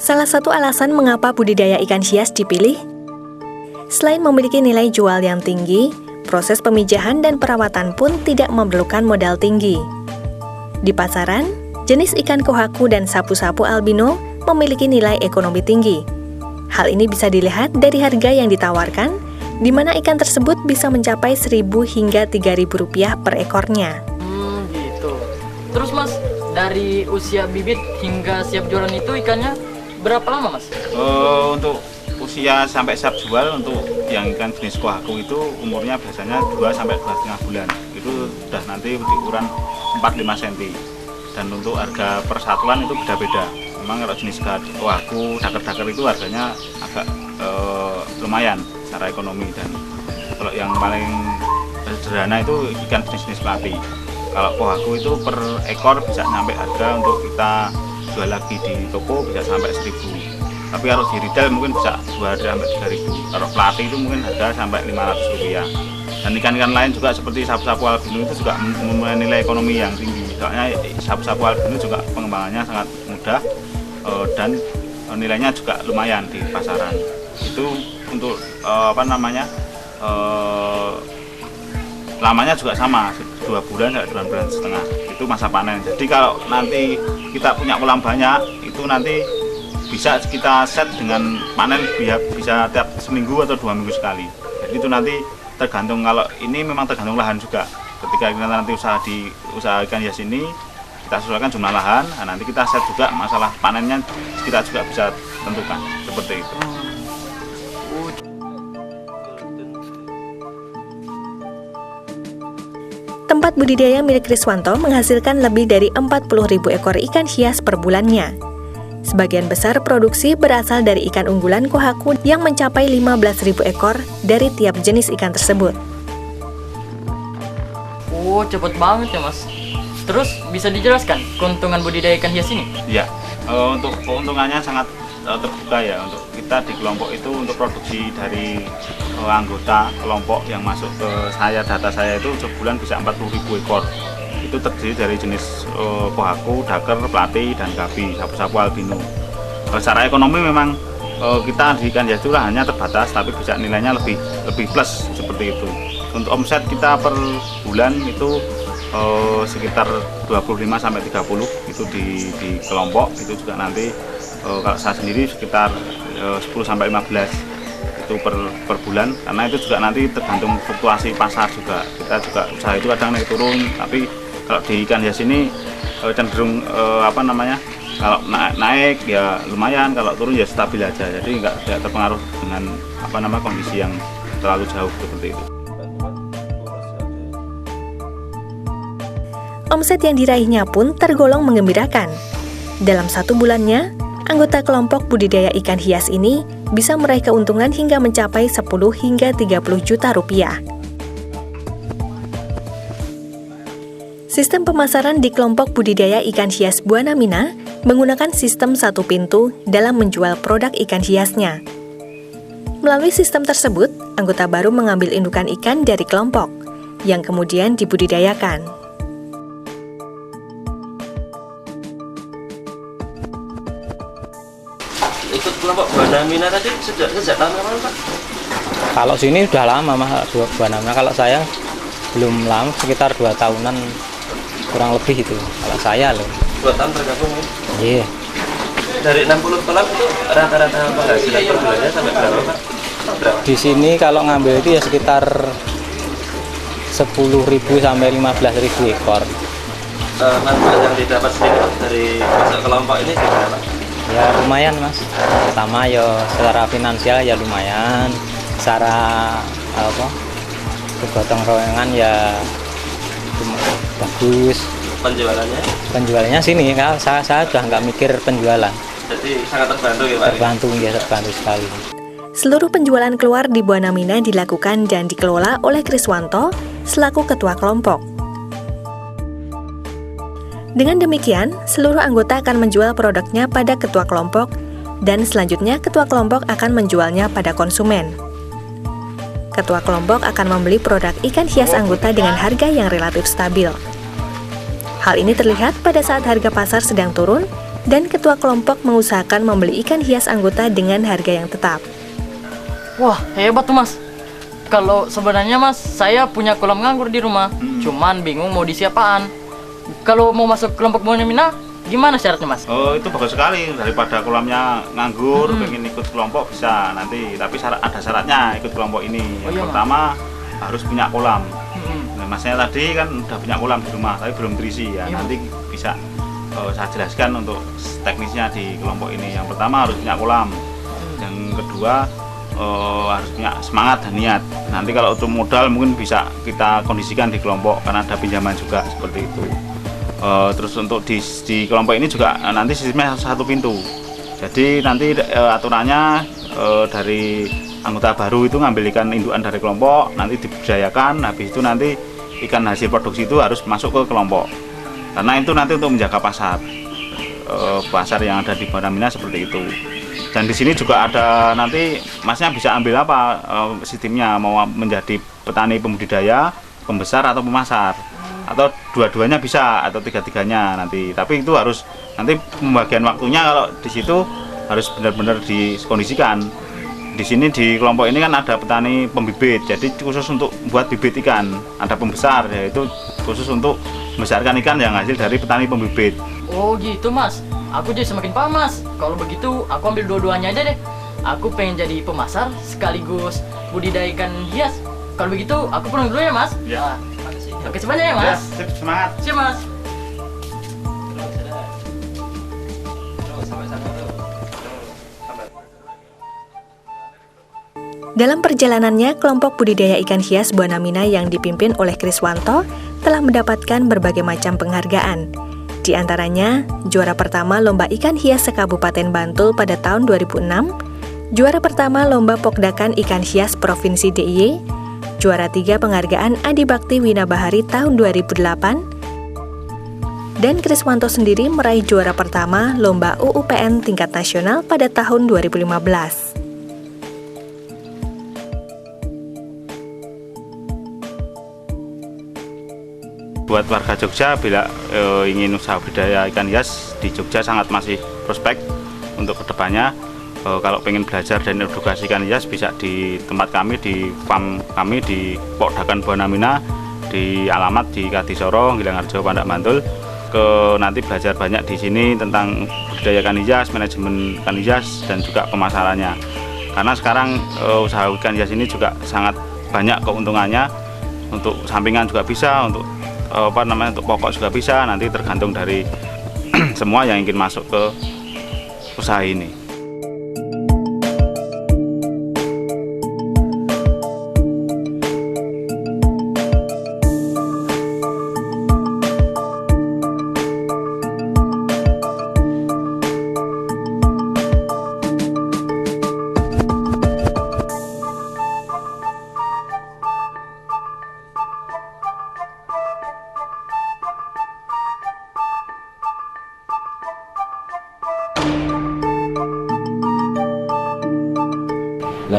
Salah satu alasan mengapa budidaya ikan hias dipilih, selain memiliki nilai jual yang tinggi, proses pemijahan dan perawatan pun tidak memerlukan modal tinggi. Di pasaran, jenis ikan kohaku dan sapu-sapu albino memiliki nilai ekonomi tinggi. Hal ini bisa dilihat dari harga yang ditawarkan, di mana ikan tersebut bisa mencapai Rp1.000 hingga Rp3.000 per ekornya. Gitu. Terus Mas, dari usia bibit hingga siap jualan itu ikannya berapa lama Mas? Untuk usia sampai siap jual untuk yang ikan jenis kohaku itu umurnya biasanya 2-2,5 bulan. Itu sudah nanti diukuran 4-5 cm. Dan untuk harga persatuan itu beda-beda. Memang kalau jenis kohaku, daker-daker itu harganya agak lumayan secara ekonomi, dan kalau yang paling sederhana itu ikan jenis melati. Kalau kohaku itu per ekor bisa sampai harga untuk kita jual lagi di toko bisa sampai 1.000. Tapi kalau di retail mungkin bisa 2.000-3.000. Kalau melati itu mungkin harga sampai Rp500. Dan ikan-ikan lain juga seperti sapu-sapu albino itu juga mempunyai nilai ekonomi yang tinggi. Soalnya sapu-sapu albino juga pengembangannya sangat mudah dan nilainya juga lumayan di pasaran. Itu untuk lamanya juga sama, 2 bulan sampai 2 bulan setengah. Itu masa panen. Jadi kalau nanti kita punya kolam banyak, itu nanti bisa kita set dengan panen bisa tiap seminggu atau 2 minggu sekali. Jadi itu nanti tergantung, kalau ini memang tergantung lahan juga. Ketika kita nanti usaha ikan hias ini, kita sesuaikan jumlah lahan, nah nanti kita set juga masalah panennya, kita juga bisa tentukan seperti itu. Tempat budidaya milik Kriswanto menghasilkan lebih dari 40.000 ekor ikan hias per bulannya. Sebagian besar produksi berasal dari ikan unggulan kohaku yang mencapai 15.000 ekor dari tiap jenis ikan tersebut. Oh, cepet banget ya Mas. Terus bisa dijelaskan keuntungan budidaya ikan hias ini? Ya, untuk keuntungannya sangat terbuka ya. Untuk kita di kelompok itu untuk produksi dari anggota kelompok yang masuk ke data saya itu sebulan bisa 40.000 ekor. Itu terdiri dari jenis kohaku, daker, pelati, dan gabi, sapu-sapu albino. Secara ekonomi memang kita di ikan hias itu hanya terbatas, tapi bisa nilainya lebih plus seperti itu. Untuk omset kita per bulan itu sekitar 25-30 itu di kelompok. Itu juga nanti kalau saya sendiri sekitar 10-15 itu per bulan, karena itu juga nanti tergantung fluktuasi pasar juga. Kita juga usaha itu kadang naik turun, tapi kalau di ikan hias ini cenderung kalau naik ya lumayan, kalau turun ya stabil aja. Jadi nggak terpengaruh dengan kondisi yang terlalu jauh seperti itu. Omset yang diraihnya pun tergolong menggembirakan. Dalam 1 bulannya, anggota kelompok budidaya ikan hias ini bisa meraih keuntungan hingga mencapai 10 hingga 30 juta rupiah. Sistem pemasaran di kelompok budidaya ikan hias Buana Mina menggunakan sistem 1 pintu dalam menjual produk ikan hiasnya. Melalui sistem tersebut, anggota baru mengambil indukan ikan dari kelompok, yang kemudian dibudidayakan. Ikut kelompok Buana Mina tadi sejak tahun kapan Pak? Kalau sini udah lama Mas, Buana Mina. Kalau saya belum lama, sekitar 2 tahunan kurang lebih itu. Kalau saya loh. 2 tahun tergabung ya? Iya. Dari 60 kolam itu rata-rata penghasilan per bulannya sampai berapa Pak? Di sini kalau ngambil itu ya sekitar 10.000 sampai 15.000 ekor. Manfaat yang didapat sendiri Pak dari masuk kelompok ini gimana Pak? Ya lumayan Mas. Pertama ya secara finansial ya lumayan. Secara kegotong royongan ya bagus. Penjualannya sini, saya sudah nggak mikir penjualan. Jadi sangat terbantu ya Pak? Terbantu sekali. Seluruh penjualan keluar di Buana Mina dilakukan dan dikelola oleh Kriswanto selaku ketua kelompok. Dengan demikian, seluruh anggota akan menjual produknya pada ketua kelompok dan selanjutnya ketua kelompok akan menjualnya pada konsumen. Ketua kelompok akan membeli produk ikan hias anggota dengan harga yang relatif stabil. Hal ini terlihat pada saat harga pasar sedang turun Dan ketua kelompok mengusahakan membeli ikan hias anggota dengan harga yang tetap. Wah, hebat tuh Mas. Kalau sebenarnya Mas, saya punya kolam nganggur di rumah, cuman bingung mau diisi apaan. Kalau mau masuk kelompok Bonamina, gimana syaratnya Mas? Oh, itu bagus sekali. Daripada kolamnya nganggur, pengen ikut kelompok bisa nanti. Tapi ada syaratnya ikut kelompok ini. Yang pertama harus punya kolam. Nah, Masnya tadi kan udah punya kolam di rumah, tapi belum terisi ya. Nanti bisa saya jelaskan untuk teknisnya di kelompok ini. Yang pertama harus punya kolam. Yang kedua harus punya semangat dan niat. Nanti kalau untuk modal mungkin bisa kita kondisikan di kelompok karena ada pinjaman juga seperti itu. Terus untuk di kelompok ini juga nanti sistemnya satu pintu. Jadi nanti aturannya dari anggota baru itu ngambil ikan indukan dari kelompok, nanti dibudidayakan. Habis itu nanti ikan hasil produksi itu harus masuk ke kelompok. Karena itu nanti untuk menjaga pasar yang ada di Bonamina seperti itu. Dan di sini juga ada nanti Masnya bisa ambil apa sistemnya, mau menjadi petani pembudidaya, pembesar atau pemasar, atau dua-duanya bisa atau tiga-tiganya nanti. Tapi itu harus nanti pembagian waktunya kalau di situ harus benar-benar dikondisikan. Di sini di kelompok ini kan ada petani pembibit, jadi khusus untuk buat bibit ikan. Ada pembesar, yaitu khusus untuk membesarkan ikan yang hasil dari petani pembibit. Oh gitu Mas, aku jadi semakin paham Mas. Kalau begitu aku ambil dua-duanya aja deh. Aku pengen jadi pemasar sekaligus budidaya ikan hias. Kalau begitu aku pulang dulu ya Mas. Ya. Oke semuanya ya Mas. Ya, semangat. Siap Mas. Dalam perjalanannya, kelompok budidaya ikan hias Bonamina yang dipimpin oleh Kriswanto telah mendapatkan berbagai macam penghargaan. Di antaranya, juara pertama Lomba Ikan Hias se-Kabupaten Bantul pada tahun 2006, juara pertama Lomba Pokdakan Ikan Hias Provinsi DIY, juara 3 penghargaan Adi Bakti Wina Bahari tahun 2008, dan Kriswanto sendiri meraih juara pertama Lomba UUPN tingkat nasional pada tahun 2015. Buat warga Jogja, bila ingin usaha budidaya ikan hias di Jogja sangat masih prospek untuk kedepannya. Kalau pengen belajar dan edukasi ikan hias bisa di tempat kami, di farm kami di Pokdakan Bonamina, di alamat di Kadisoro, Gilangarjo, Pandak Bantul. Nanti belajar banyak di sini tentang budidaya ikan hias, manajemen ikan hias, dan juga pemasarannya. Karena sekarang usaha ikan hias ini juga sangat banyak keuntungannya. Untuk sampingan juga bisa, untuk untuk pokok juga bisa, nanti tergantung dari semua yang ingin masuk ke usaha ini.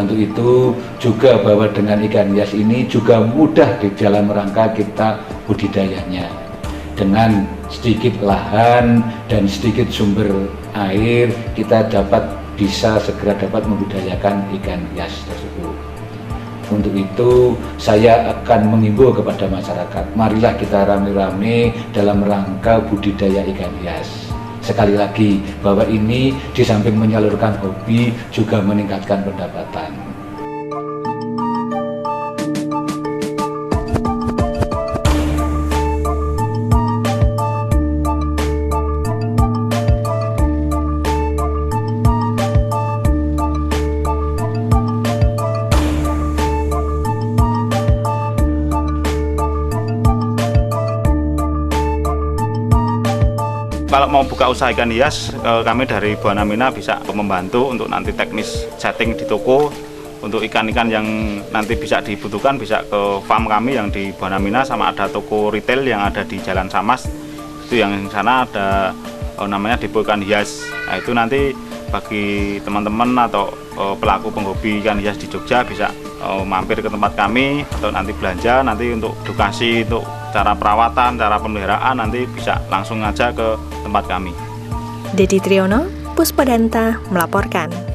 Untuk itu juga bahwa dengan ikan hias ini juga mudah di dalam rangka kita budidayanya. Dengan sedikit lahan dan sedikit sumber air, kita bisa segera dapat membudidayakan ikan hias tersebut. Untuk itu saya akan menghimbau kepada masyarakat, marilah kita rame-rame dalam rangka budidaya ikan hias. Sekali lagi, bahwa ini di samping menyalurkan hobi juga meningkatkan pendapatan. Kalau mau buka usaha ikan hias, kami dari Bonamina bisa membantu untuk nanti teknis setting di toko. Untuk ikan-ikan yang nanti bisa dibutuhkan bisa ke farm kami yang di Bonamina, sama ada toko retail yang ada di Jalan Samas. Itu yang sana ada namanya Depo Ikan Hias. Nah, itu nanti bagi teman-teman atau pelaku penghobi ikan hias di Jogja bisa mampir ke tempat kami atau nanti belanja, nanti untuk edukasi, untuk cara perawatan, cara pemeliharaan nanti bisa langsung aja ke tempat kami. Dedi Triyono, Puspadanta melaporkan.